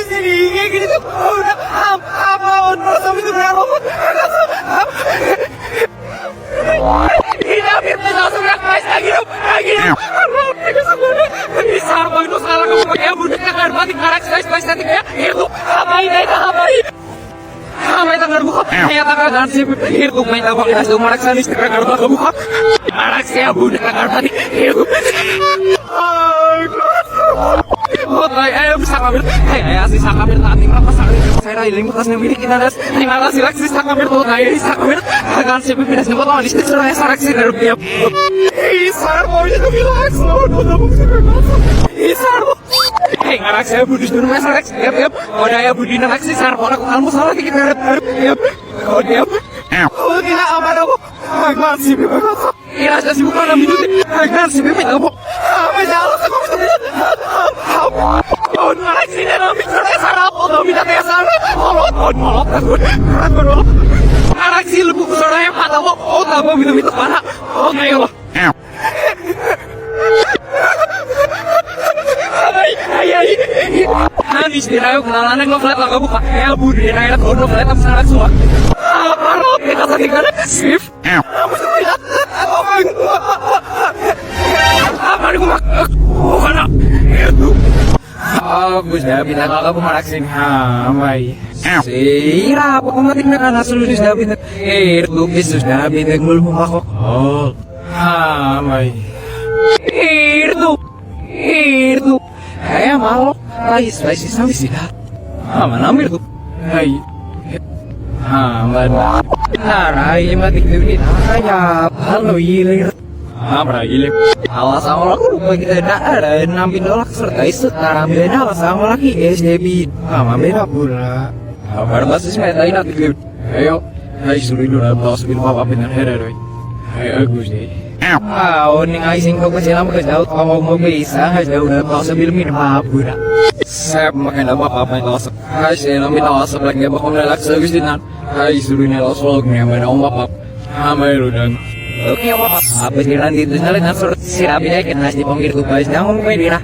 sini kayak gini tuh udah apa sama itu berapa? Tidak bisa langsung guys lagi. Bisa apa itu salah kamu pakai abu dekat batik karakter guys nanti kayak itu apa ini? May tangar buka, kaya tangar sih, hiruk may tabak na sa umarak sa list, tangar buka, marak siya buda tangar pati, hiruk. Ay, ayaw sa kamera, ay asi sa kamera natin mapasakin yung sa railing bukas ng bilik inalas, tingala sila sa kamera to, ay sa kamera, hagan siya pipinas ng bato, alis sa raya sarak si Nerpia. Isar mo, ito relax, no, Isar mo. Hey, ngarak saya budis dulu mas Alex. Yap. Kode ya budi nak sih sar pona kamu salah dikit yap. Kode. Oh, tidak apa dong. Agak sih bebas. Iya, sudah sibuk mana minum. Agak sih bebas dong. Apa jalan aku bisa. Oh, ngarak sih dan ambil saya sarap atau minta kayak sana. Molot. Ngarak sih lebih kusara yang patah. Oh, tak mau minum itu mana. Oh, kayak lo. Ay. Habis dirayo kenalan ng flat ako buka. Kaya budi na ko no flat ang sarat suwa. Ano kita sa tingala? Sif. Ako sa tingala. Apa ni kumak? Kana. Aku sudah pindah kakak pemaraksing hamai. Sira apa kumatik na kana sulus sudah pindah. Ertuk sudah pindah mulmu ako. Oh. Hamai. Ertuk. Kaya malok, spicy sampai sidat. Mana ambil tuh? Hai. Mana? Narai matik duit. Kaya halo ilir. Apa ilir? Alas sama aku lupa kita ada $6 serta setara beda alas sama lagi SDB. Sama beda pula. Apa basis meta ini nanti duit. Ayo, hai suruh dulu bos bil apa benar hera doi. Hai agus deh. Ning icing ko kasi lang daw ako mabisa daw na ako sa bilmin mapura. Sep makin apa apa itu kasi lang binasa lagi ba kung relax sa gusto na. Ay suruh na los vlog niya ba na umapap. May rudan. Okay apa sih nandito na lang surat sirabi ay kan di pinggir tugas na mo pwede na.